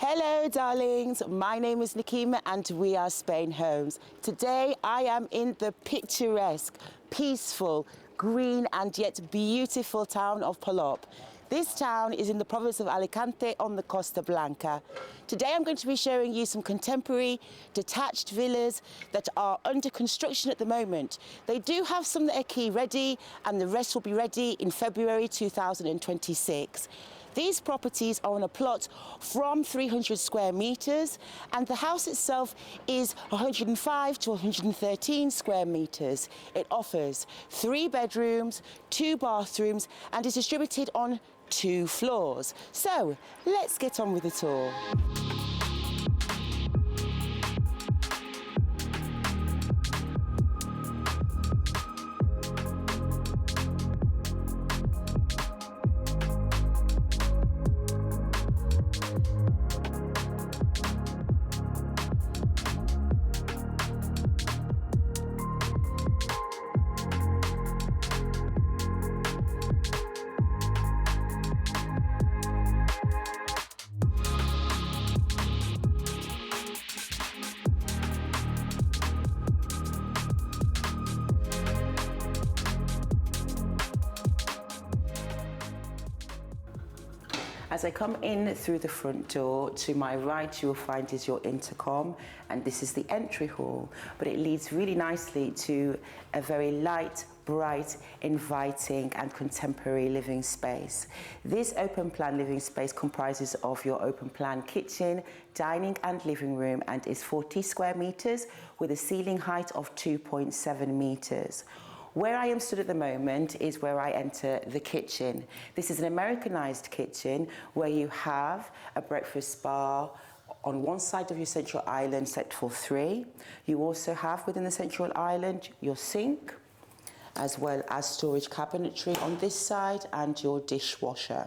Hello darlings, my name is Nikima and we are SpainHomes. Today I am in the picturesque, peaceful, green and yet beautiful town of Polop. This town is in the province of Alicante on the Costa Blanca. Today I'm going to be showing you some contemporary detached villas that are under construction at the moment. They do have some that are key ready and the rest will be ready in February 2026. These properties are on a plot from 300 square meters and the house itself is 105 to 113 square meters. It offers 3 bedrooms, 2 bathrooms and is distributed on 2 floors. So let's get on with the tour. As I come in through the front door, to my right you will find is your intercom, and this is the entry hall, but it leads really nicely to a very light, bright, inviting and contemporary living space. This open plan living space comprises of your open plan kitchen, dining and living room and is 40 square meters with a ceiling height of 2.7 meters. Where I am stood at the moment is where I enter the kitchen. This is an Americanized kitchen where you have a breakfast bar on one side of your central island set for 3. You also have within the central island your sink, as well as storage cabinetry on this side and your dishwasher.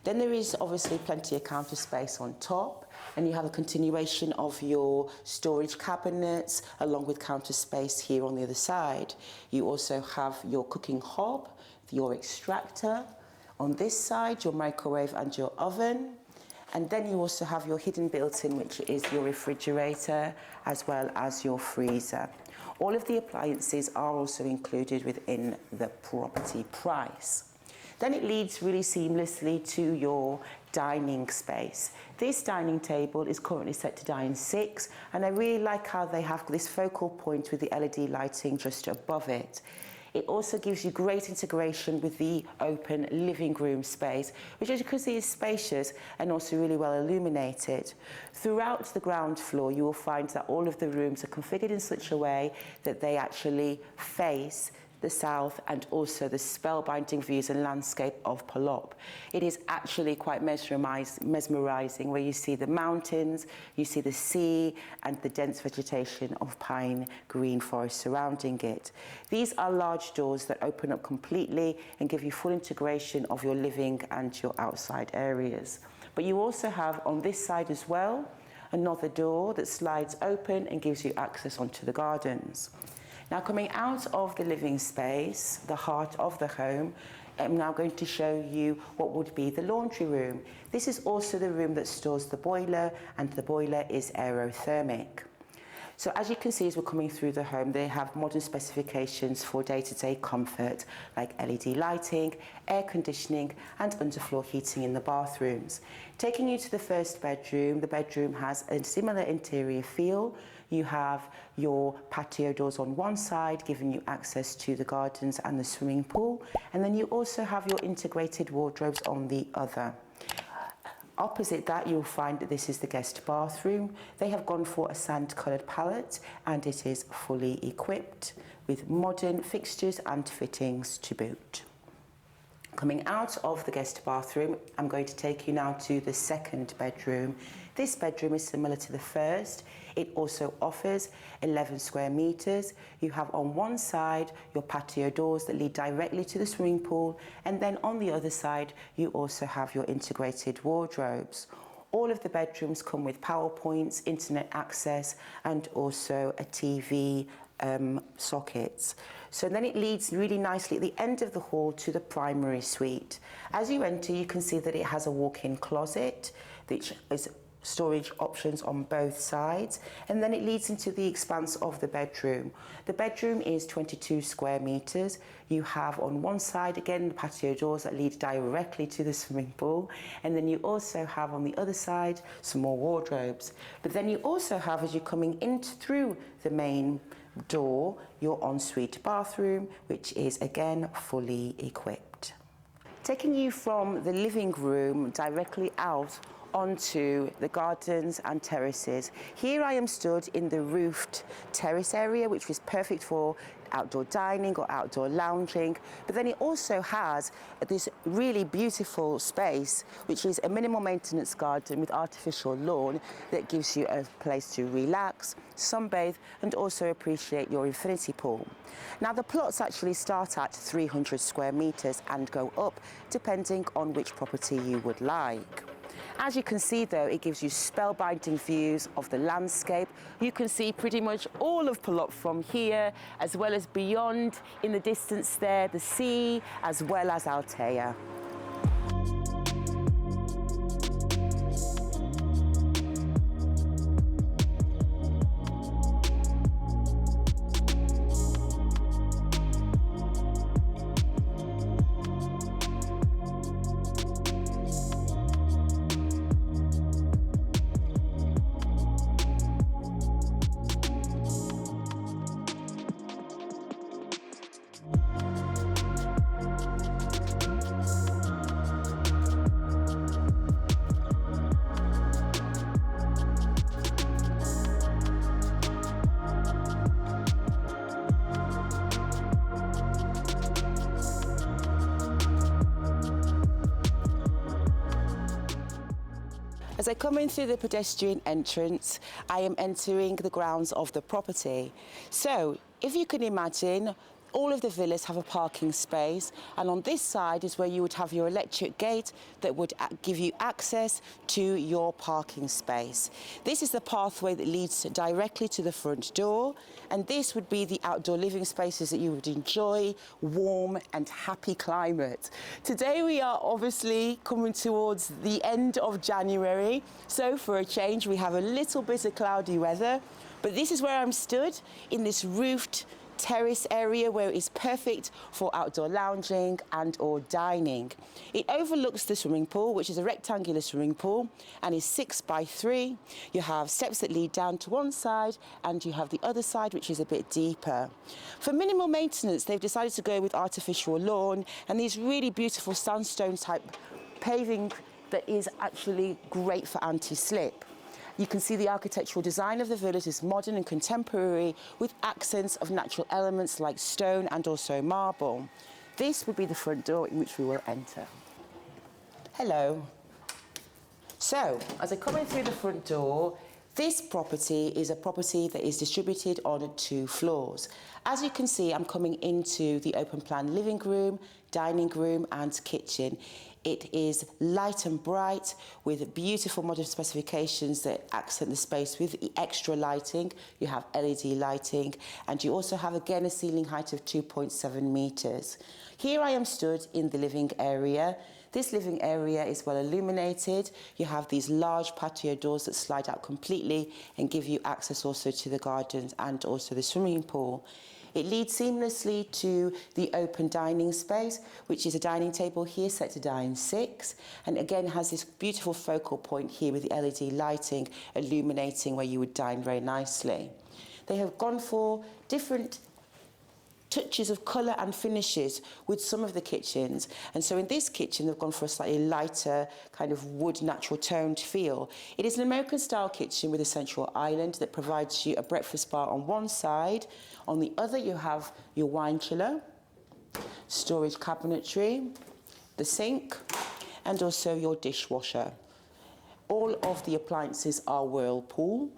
Then there is obviously plenty of counter space on top, and you have a continuation of your storage cabinets along with counter space here on the other side. You also have your cooking hob, your extractor. On this side, your microwave and your oven. And then you also have your hidden built-in, which is your refrigerator, as well as your freezer. All of the appliances are also included within the property price. Then it leads really seamlessly to your dining space. This dining table is currently set to dine 6, and I really like how they have this focal point with the LED lighting just above it. It also gives you great integration with the open living room space, which as you can see is spacious and also really well illuminated. Throughout the ground floor, you will find that all of the rooms are configured in such a way that they actually face the south and also the spellbinding views and landscape of Polop. It is actually quite mesmerizing where you see the mountains, you see the sea and the dense vegetation of pine green forest surrounding it. These are large doors that open up completely and give you full integration of your living and your outside areas. But you also have on this side as well another door that slides open and gives you access onto the gardens. Now coming out of the living space, the heart of the home, I'm now going to show you what would be the laundry room. This is also the room that stores the boiler, and the boiler is aerothermic. So as you can see as we're coming through the home, they have modern specifications for day-to-day comfort like LED lighting, air conditioning and underfloor heating in the bathrooms. Taking you to the first bedroom, the bedroom has a similar interior feel. You have your patio doors on one side giving you access to the gardens and the swimming pool, and then you also have your integrated wardrobes on the other. Opposite that, you'll find that this is the guest bathroom. They have gone for a sand-coloured palette and it is fully equipped with modern fixtures and fittings to boot. Coming out of the guest bathroom, I'm going to take you now to the second bedroom. This bedroom is similar to the first. It also offers 11 square meters. You have on one side your patio doors that lead directly to the swimming pool, and then on the other side you also have your integrated wardrobes. All of the bedrooms come with power points, internet access and also a TV sockets. So then it leads really nicely at the end of the hall to the primary suite. As you enter, you can see that it has a walk-in closet which is storage options on both sides, and then it leads into the expanse of the bedroom. The bedroom is 22 square meters. You have on one side again the patio doors that lead directly to the swimming pool, and then you also have on the other side some more wardrobes. But then you also have, as you're coming in through the main door, your ensuite bathroom, which is again fully equipped. Taking you from the living room directly out onto the gardens and terraces. Here I am stood in the roofed terrace area, which is perfect for outdoor dining or outdoor lounging. But then it also has this really beautiful space, which is a minimal maintenance garden with artificial lawn that gives you a place to relax, sunbathe, and also appreciate your infinity pool. Now the plots actually start at 300 square meters and go up depending on which property you would like. As you can see though, it gives you spellbinding views of the landscape. You can see pretty much all of Polop from here, as well as beyond in the distance there, the sea, as well as Altea. As I come in through the pedestrian entrance, I am entering the grounds of the property. So, if you can imagine, all of the villas have a parking space, and on this side is where you would have your electric gate that would give you access to your parking space. This is the pathway that leads directly to the front door, and this would be the outdoor living spaces that you would enjoy, warm and happy climate. Today we are obviously coming towards the end of January, so for a change we have a little bit of cloudy weather, but this is where I'm stood in this roofed terrace area where it's perfect for outdoor lounging and or dining. It overlooks the swimming pool, which is a rectangular swimming pool and is 6 by 3. You have steps that lead down to one side and you have the other side, which is a bit deeper. For minimal maintenance, they've decided to go with artificial lawn and these really beautiful sandstone type paving that is actually great for anti-slip. You can see the architectural design of the villas is modern and contemporary with accents of natural elements like stone and also marble. This would be the front door in which we will enter. Hello. So, as I come in through the front door, this property is a property that is distributed on 2 floors. As you can see, I'm coming into the open plan living room, dining room and kitchen. It is light and bright with beautiful modern specifications that accent the space with the extra lighting. You have LED lighting and you also have again a ceiling height of 2.7 meters. Here I am stood in the living area. This living area is well illuminated. You have these large patio doors that slide out completely and give you access also to the gardens and also the swimming pool. It leads seamlessly to the open dining space, which is a dining table here set to dine 6, and again has this beautiful focal point here with the LED lighting illuminating where you would dine very nicely. They have gone for different touches of colour and finishes with some of the kitchens, and so in this kitchen they've gone for a slightly lighter kind of wood natural toned feel. It is an American style kitchen with a central island that provides you a breakfast bar on one side. On the other you have your wine chiller, storage cabinetry, the sink and also your dishwasher. All of the appliances are Whirlpool.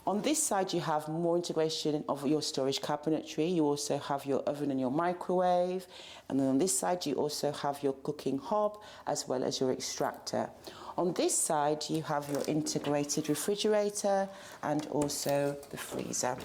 On this side you have more integration of your storage cabinetry. You also have your oven and your microwave, and then on this side you also have your cooking hob as well as your extractor. On this side you have your integrated refrigerator and also the freezer.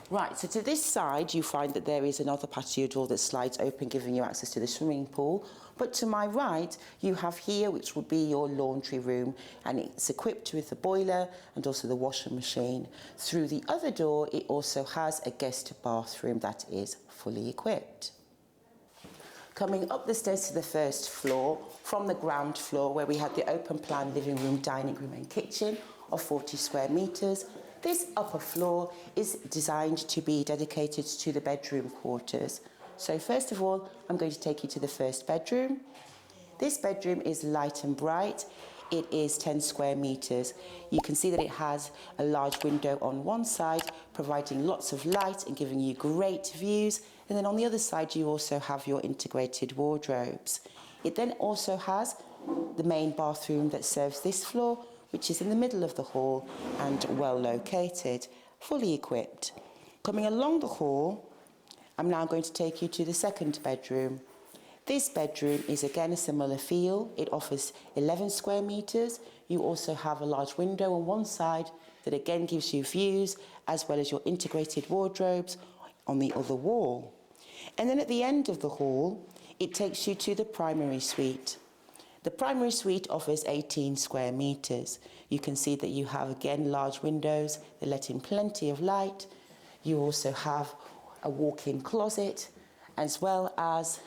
Right, so to this side, you find that there is another patio door that slides open, giving you access to the swimming pool. But to my right, you have here, which would be your laundry room, and it's equipped with the boiler and also the washing machine. Through the other door, it also has a guest bathroom that is fully equipped. Coming up the stairs to the first floor, from the ground floor, where we have the open plan living room, dining room and kitchen of 40 square metres, this upper floor is designed to be dedicated to the bedroom quarters. So first of all, I'm going to take you to the first bedroom. This bedroom is light and bright. It is 10 square metres. You can see that it has a large window on one side, providing lots of light and giving you great views. And then on the other side, you also have your integrated wardrobes. It then also has the main bathroom that serves this floor, which is in the middle of the hall and well located, fully equipped. Coming along the hall, I'm now going to take you to the second bedroom. This bedroom is again a similar feel. It offers 11 square metres. You also have a large window on one side that again gives you views, as well as your integrated wardrobes on the other wall. And then at the end of the hall, it takes you to the primary suite. The primary suite offers 18 square metres. You can see that you have again large windows that let in plenty of light. You also have a walk-in closet, as well as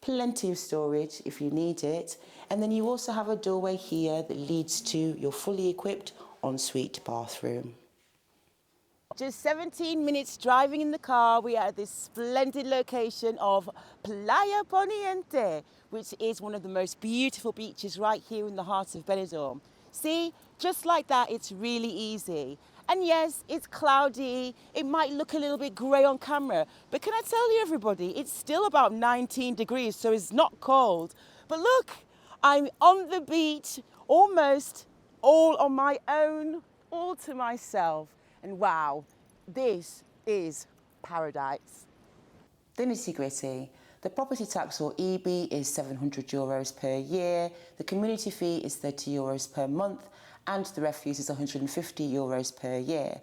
plenty of storage if you need it. And then you also have a doorway here that leads to your fully equipped ensuite bathroom. Just 17 minutes driving in the car, we are at this splendid location of Playa Poniente, which is one of the most beautiful beaches right here in the heart of Benidorm. See, just like that, it's really easy. And yes, it's cloudy, it might look a little bit grey on camera, but can I tell you everybody, it's still about 19 degrees, so it's not cold. But look, I'm on the beach, almost all on my own, all to myself. And wow, this is paradise. The nitty-gritty. The property tax, or EB, is €700 per year. The community fee is €30 per month, and the refuse is €150 per year.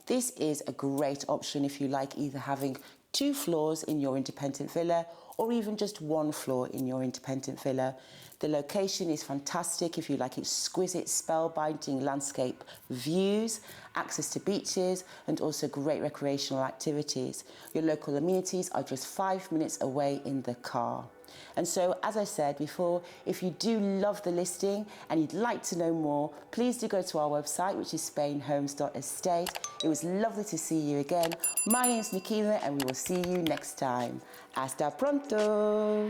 This is a great option if you like either having 2 floors in your independent villa or even just 1 floor in your independent villa. The location is fantastic if you like exquisite, spellbinding landscape views, access to beaches, and also great recreational activities. Your local amenities are just 5 minutes away in the car. And so, as I said before, if you do love the listing and you'd like to know more, please do go to our website, which is SpainHomes.estate. It was lovely to see you again. My name's Nikila, and we will see you next time. Hasta pronto!